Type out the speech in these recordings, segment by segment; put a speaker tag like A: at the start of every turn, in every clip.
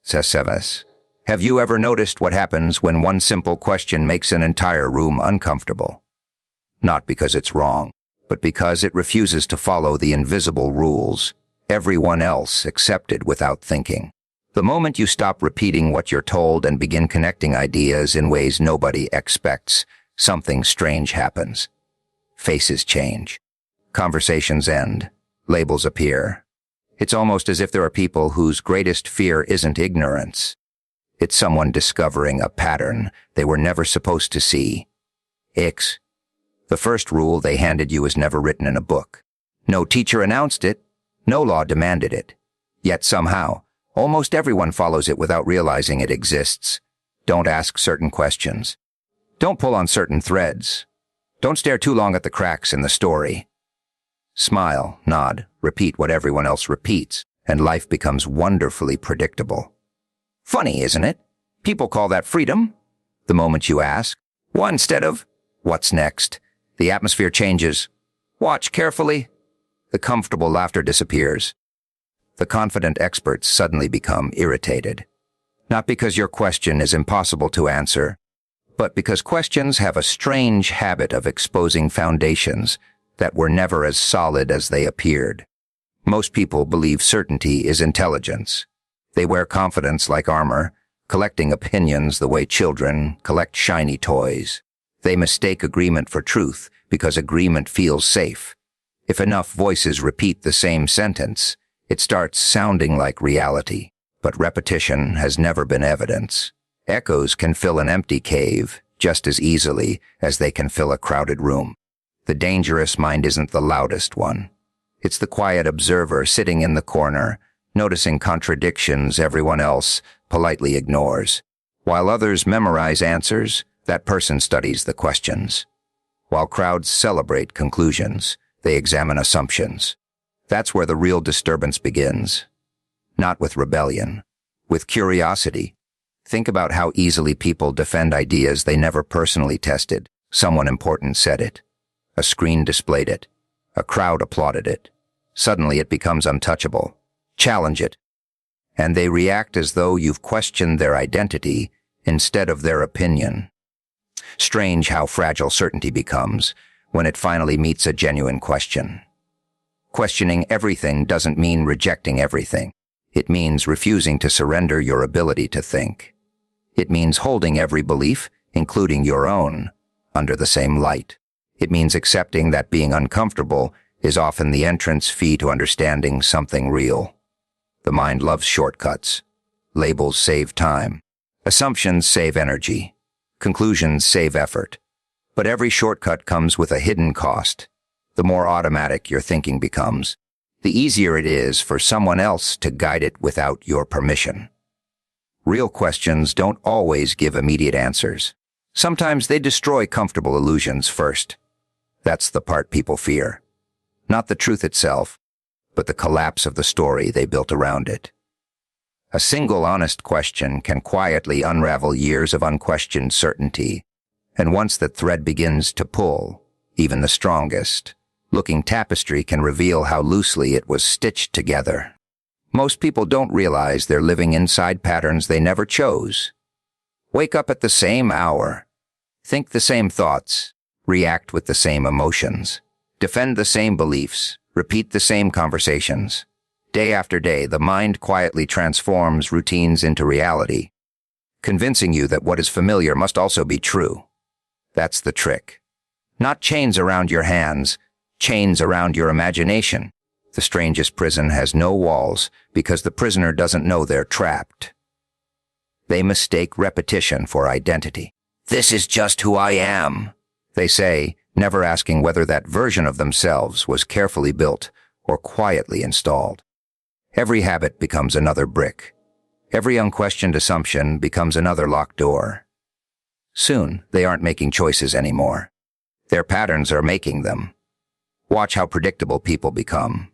A: Seseves. Have you ever noticed what happens when one simple question makes an entire room uncomfortable? Not because it's wrong, but because it refuses to follow the invisible rules everyone else accepted without thinking. The moment you stop repeating what you're told and begin connecting ideas in ways nobody expects, something strange happens. Faces change. Conversations end. Labels appear. It's almost as if there are people whose greatest fear isn't ignorance. It's someone discovering a pattern they were never supposed to see. X. The first rule they handed you is never written in a book. No teacher announced it. No law demanded it. Yet somehow, almost everyone follows it without realizing it exists. Don't ask certain questions. Don't pull on certain threads. Don't stare too long at the cracks in the story. Smile, nod, repeat what everyone else repeats, and life becomes wonderfully predictable. Funny, isn't it? People call that freedom. The moment you ask, what instead of, what's next? The atmosphere changes. Watch carefully. The comfortable laughter disappears. The confident experts suddenly become irritated. Not because your question is impossible to answer, but because questions have a strange habit of exposing foundations that were never as solid as they appeared. Most people believe certainty is intelligence. They wear confidence like armor, collecting opinions the way children collect shiny toys. They mistake agreement for truth because agreement feels safe. If enough voices repeat the same sentence, it starts sounding like reality. But repetition has never been evidence. Echoes can fill an empty cave just as easily as they can fill a crowded room. The dangerous mind isn't the loudest one. It's the quiet observer sitting in the corner, noticing contradictions everyone else politely ignores. While others memorize answers, that person studies the questions. While crowds celebrate conclusions, they examine assumptions. That's where the real disturbance begins. Not with rebellion, with curiosity. Think about how easily people defend ideas they never personally tested. Someone important said it. A screen displayed it. A crowd applauded it. Suddenly it becomes untouchable. Challenge it. And they react as though you've questioned their identity instead of their opinion. Strange how fragile certainty becomes when it finally meets a genuine question. Questioning everything doesn't mean rejecting everything. It means refusing to surrender your ability to think. It means holding every belief, including your own, under the same light. It means accepting that being uncomfortable is often the entrance fee to understanding something real. The mind loves shortcuts. Labels save time. Assumptions save energy. Conclusions save effort. But every shortcut comes with a hidden cost. The more automatic your thinking becomes, the easier it is for someone else to guide it without your permission. Real questions don't always give immediate answers. Sometimes they destroy comfortable illusions first. That's the part people fear. Not the truth itself, but the collapse of the story they built around it. A single honest question can quietly unravel years of unquestioned certainty, and once the thread begins to pull, even the strongest looking tapestry can reveal how loosely it was stitched together. Most people don't realize they're living inside patterns they never chose. Wake up at the same hour, think the same thoughts, react with the same emotions, defend the same beliefs, repeat the same conversations. Day after day, the mind quietly transforms routines into reality, convincing you that what is familiar must also be true. That's the trick. Not chains around your hands, chains around your imagination. The strangest prison has no walls because the prisoner doesn't know they're trapped. They mistake repetition for identity. This is just who I am, they say, never asking whether that version of themselves was carefully built or quietly installed. Every habit becomes another brick. Every unquestioned assumption becomes another locked door. Soon, they aren't making choices anymore. Their patterns are making them. Watch how predictable people become.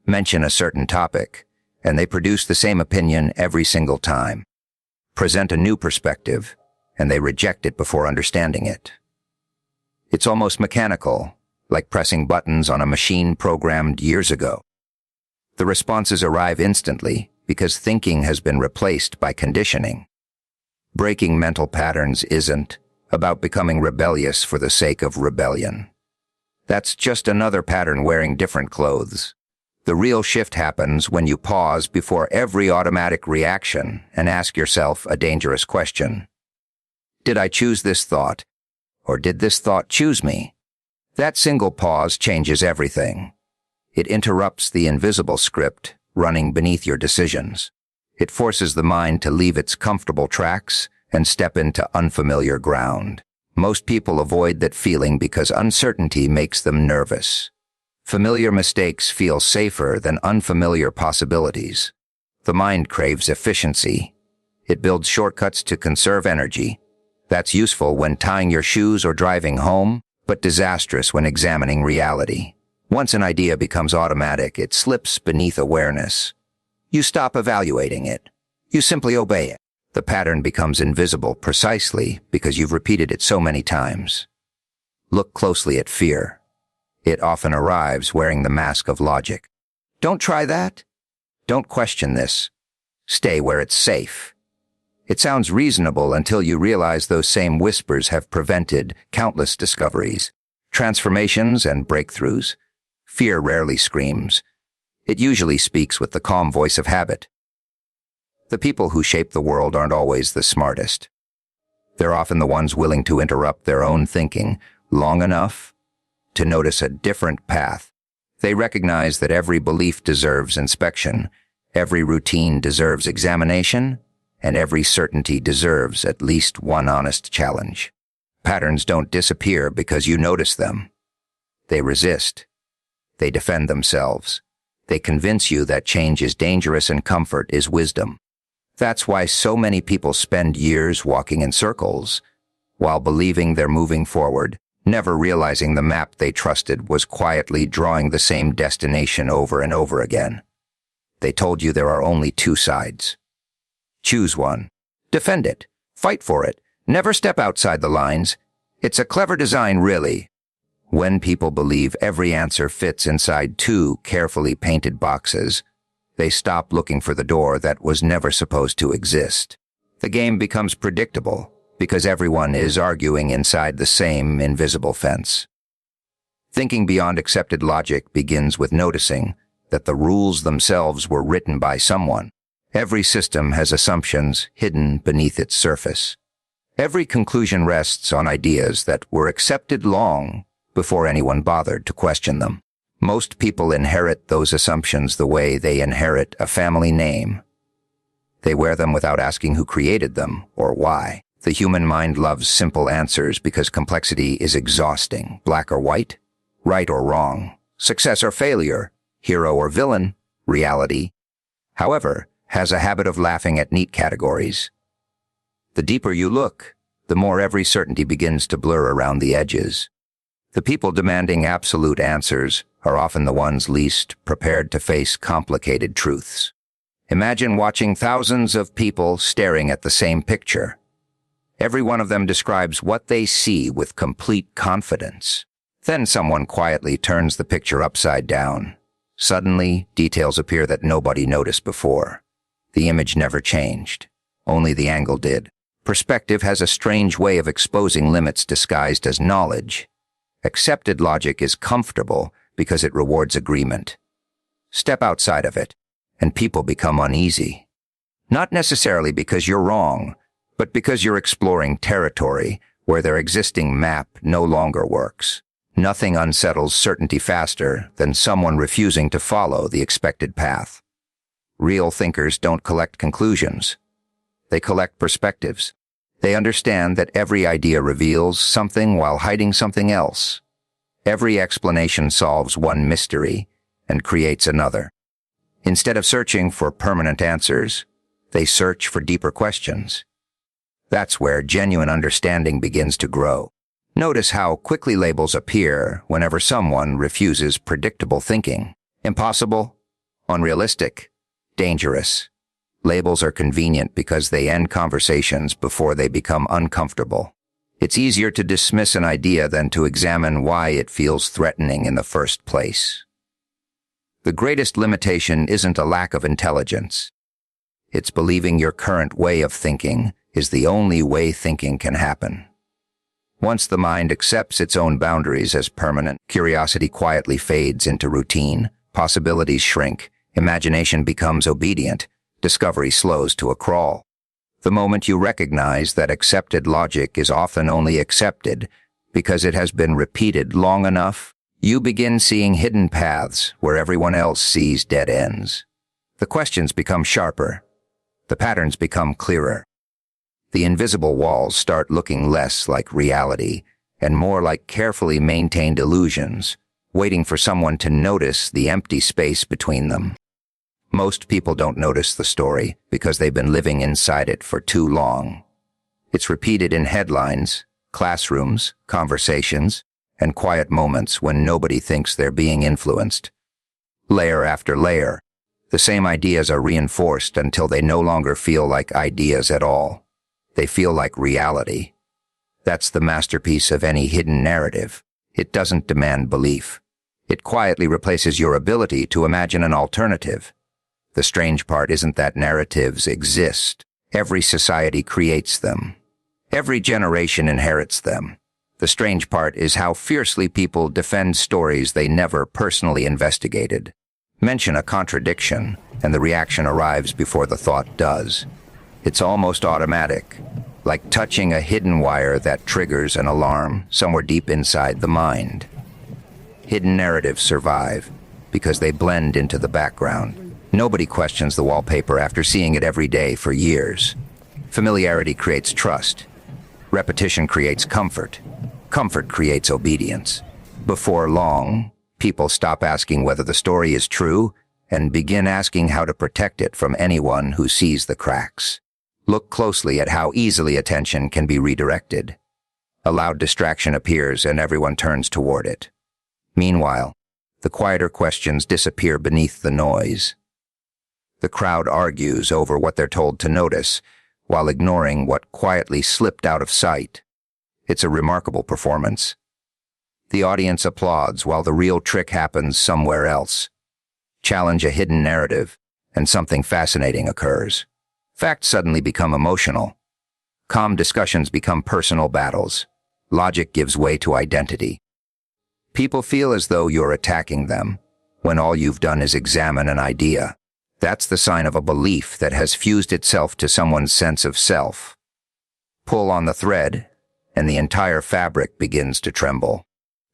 A: Mention a certain topic, and they produce the same opinion every single time. Present a new perspective, and they reject it before understanding it. It's almost mechanical, like pressing buttons on a machine programmed years ago. The responses arrive instantly, because thinking has been replaced by conditioning. Breaking mental patterns isn't about becoming rebellious for the sake of rebellion. That's just another pattern wearing different clothes. The real shift happens when you pause before every automatic reaction and ask yourself a dangerous question. Did I choose this thought? Or did this thought choose me? That single pause changes everything. It interrupts the invisible script running beneath your decisions. It forces the mind to leave its comfortable tracks and step into unfamiliar ground. Most people avoid that feeling because uncertainty makes them nervous. Familiar mistakes feel safer than unfamiliar possibilities. The mind craves efficiency. It builds shortcuts to conserve energy. That's useful when tying your shoes or driving home, but disastrous when examining reality. Once an idea becomes automatic, it slips beneath awareness. You stop evaluating it. You simply obey it. The pattern becomes invisible precisely because you've repeated it so many times. Look closely at fear. It often arrives wearing the mask of logic. Don't try that. Don't question this. Stay where it's safe. It sounds reasonable until you realize those same whispers have prevented countless discoveries, transformations, and breakthroughs. Fear rarely screams. It usually speaks with the calm voice of habit. The people who shape the world aren't always the smartest. They're often the ones willing to interrupt their own thinking long enough to notice a different path. They recognize that every belief deserves inspection, every routine deserves examination, and every certainty deserves at least one honest challenge. Patterns don't disappear because you notice them. They resist. They defend themselves. They convince you that change is dangerous and comfort is wisdom. That's why so many people spend years walking in circles, while believing they're moving forward, never realizing the map they trusted was quietly drawing the same destination over and over again. They told you there are only two sides. Choose one. Defend it. Fight for it. Never step outside the lines. It's a clever design, really. When people believe every answer fits inside two carefully painted boxes, they stop looking for the door that was never supposed to exist. The game becomes predictable because everyone is arguing inside the same invisible fence. Thinking beyond accepted logic begins with noticing that the rules themselves were written by someone. Every system has assumptions hidden beneath its surface. Every conclusion rests on ideas that were accepted long before anyone bothered to question them. Most people inherit those assumptions the way they inherit a family name. They wear them without asking who created them or why. The human mind loves simple answers because complexity is exhausting. Black or white, right or wrong, success or failure, hero or villain, reality, however, has a habit of laughing at neat categories. The deeper you look, the more every certainty begins to blur around the edges. The people demanding absolute answers are often the ones least prepared to face complicated truths. Imagine watching thousands of people staring at the same picture. Every one of them describes what they see with complete confidence. Then someone quietly turns the picture upside down. Suddenly, details appear that nobody noticed before. The image never changed. Only the angle did. Perspective has a strange way of exposing limits disguised as knowledge. Accepted logic is comfortable because it rewards agreement. Step outside of it, and people become uneasy. Not necessarily because you're wrong, but because you're exploring territory where their existing map no longer works. Nothing unsettles certainty faster than someone refusing to follow the expected path. Real thinkers don't collect conclusions. They collect perspectives. They understand that every idea reveals something while hiding something else. Every explanation solves one mystery and creates another. Instead of searching for permanent answers, they search for deeper questions. That's where genuine understanding begins to grow. Notice how quickly labels appear whenever someone refuses predictable thinking. Impossible, unrealistic, dangerous. Labels are convenient because they end conversations before they become uncomfortable. It's easier to dismiss an idea than to examine why it feels threatening in the first place. The greatest limitation isn't a lack of intelligence. It's believing your current way of thinking is the only way thinking can happen. Once the mind accepts its own boundaries as permanent, curiosity quietly fades into routine, possibilities shrink, imagination becomes obedient, discovery slows to a crawl. The moment you recognize that accepted logic is often only accepted because it has been repeated long enough, you begin seeing hidden paths where everyone else sees dead ends. The questions become sharper. The patterns become clearer. The invisible walls start looking less like reality and more like carefully maintained illusions, waiting for someone to notice the empty space between them. Most people don't notice the story because they've been living inside it for too long. It's repeated in headlines, classrooms, conversations, and quiet moments when nobody thinks they're being influenced. Layer after layer, the same ideas are reinforced until they no longer feel like ideas at all. They feel like reality. That's the masterpiece of any hidden narrative. It doesn't demand belief. It quietly replaces your ability to imagine an alternative. The strange part isn't that narratives exist. Every society creates them. Every generation inherits them. The strange part is how fiercely people defend stories they never personally investigated. Mention a contradiction, and the reaction arrives before the thought does. It's almost automatic, like touching a hidden wire that triggers an alarm somewhere deep inside the mind. Hidden narratives survive because they blend into the background. Nobody questions the wallpaper after seeing it every day for years. Familiarity creates trust. Repetition creates comfort. Comfort creates obedience. Before long, people stop asking whether the story is true and begin asking how to protect it from anyone who sees the cracks. Look closely at how easily attention can be redirected. A loud distraction appears and everyone turns toward it. Meanwhile, the quieter questions disappear beneath the noise. The crowd argues over what they're told to notice, while ignoring what quietly slipped out of sight. It's a remarkable performance. The audience applauds while the real trick happens somewhere else. Challenge a hidden narrative, and something fascinating occurs. Facts suddenly become emotional. Calm discussions become personal battles. Logic gives way to identity. People feel as though you're attacking them, when all you've done is examine an idea. That's the sign of a belief that has fused itself to someone's sense of self. Pull on the thread, and the entire fabric begins to tremble.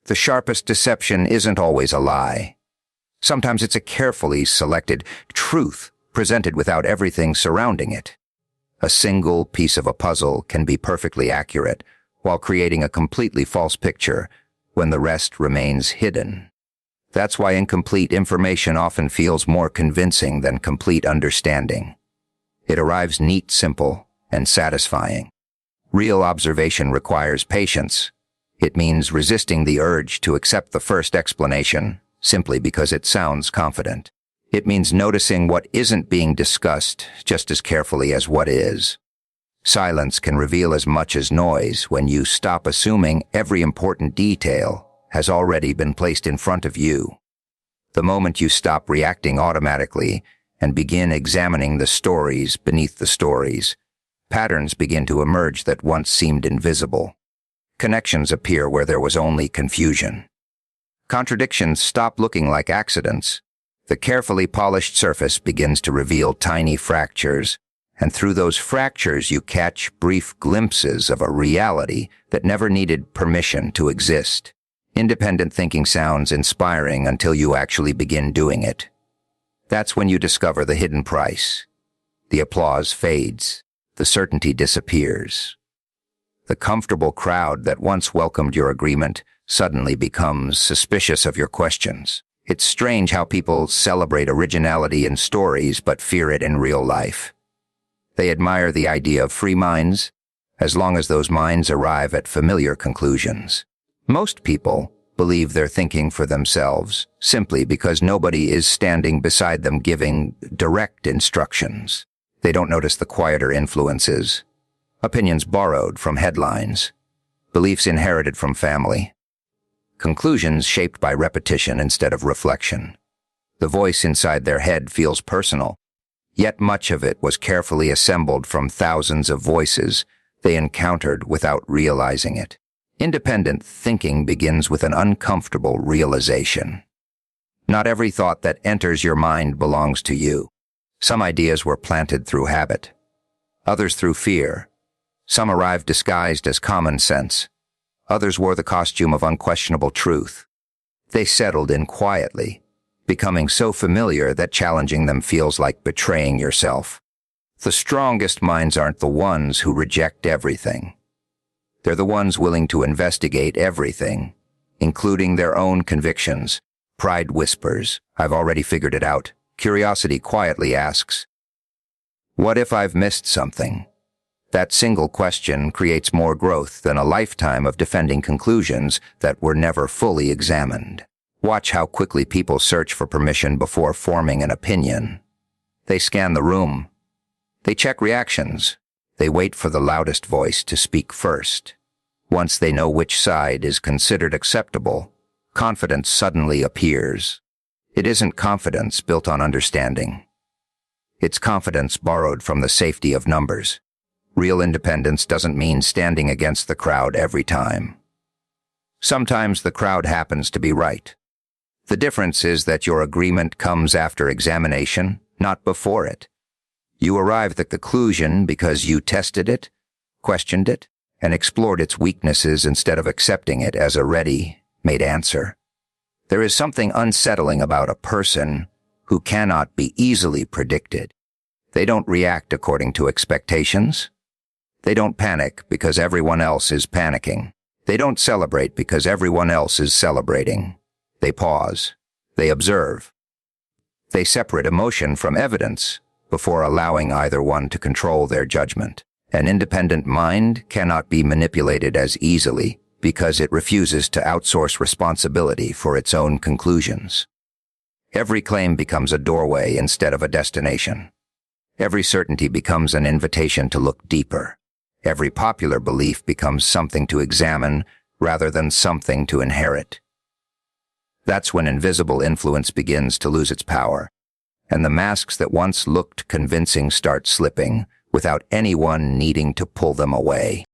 A: The sharpest deception isn't always a lie. Sometimes it's a carefully selected truth presented without everything surrounding it. A single piece of a puzzle can be perfectly accurate while creating a completely false picture when the rest remains hidden. That's why incomplete information often feels more convincing than complete understanding. It arrives neat, simple, and satisfying. Real observation requires patience. It means resisting the urge to accept the first explanation simply because it sounds confident. It means noticing what isn't being discussed just as carefully as what is. Silence can reveal as much as noise when you stop assuming every important detail has already been placed in front of you. The moment you stop reacting automatically and begin examining the stories beneath the stories, patterns begin to emerge that once seemed invisible. Connections appear where there was only confusion. Contradictions stop looking like accidents. The carefully polished surface begins to reveal tiny fractures, and through those fractures you catch brief glimpses of a reality that never needed permission to exist. Independent thinking sounds inspiring until you actually begin doing it. That's when you discover the hidden price. The applause fades. The certainty disappears. The comfortable crowd that once welcomed your agreement suddenly becomes suspicious of your questions. It's strange how people celebrate originality in stories but fear it in real life. They admire the idea of free minds, as long as those minds arrive at familiar conclusions. Most people believe they're thinking for themselves simply because nobody is standing beside them giving direct instructions. They don't notice the quieter influences. Opinions borrowed from headlines. Beliefs inherited from family. Conclusions shaped by repetition instead of reflection. The voice inside their head feels personal, Yet much of it was carefully assembled from thousands of voices they encountered without realizing it. Independent thinking begins with an uncomfortable realization. Not every thought that enters your mind belongs to you. Some ideas were planted through habit, others through fear. Some arrived disguised as common sense. Others wore the costume of unquestionable truth. They settled in quietly, becoming so familiar that challenging them feels like betraying yourself. The strongest minds aren't the ones who reject everything. They're the ones willing to investigate everything, including their own convictions. Pride whispers, "I've already figured it out." Curiosity quietly asks, "What if I've missed something?" That single question creates more growth than a lifetime of defending conclusions that were never fully examined. Watch how quickly people search for permission before forming an opinion. They scan the room. They check reactions. They wait for the loudest voice to speak first. Once they know which side is considered acceptable, confidence suddenly appears. It isn't confidence built on understanding. It's confidence borrowed from the safety of numbers. Real independence doesn't mean standing against the crowd every time. Sometimes the crowd happens to be right. The difference is that your agreement comes after examination, not before it. You arrived at the conclusion because you tested it, questioned it, and explored its weaknesses instead of accepting it as a ready-made answer. There is something unsettling about a person who cannot be easily predicted. They don't react according to expectations. They don't panic because everyone else is panicking. They don't celebrate because everyone else is celebrating. They pause. They observe. They separate emotion from evidence before allowing either one to control their judgment. An independent mind cannot be manipulated as easily because it refuses to outsource responsibility for its own conclusions. Every claim becomes a doorway instead of a destination. Every certainty becomes an invitation to look deeper. Every popular belief becomes something to examine rather than something to inherit. That's when invisible influence begins to lose its power, and the masks that once looked convincing start slipping without anyone needing to pull them away.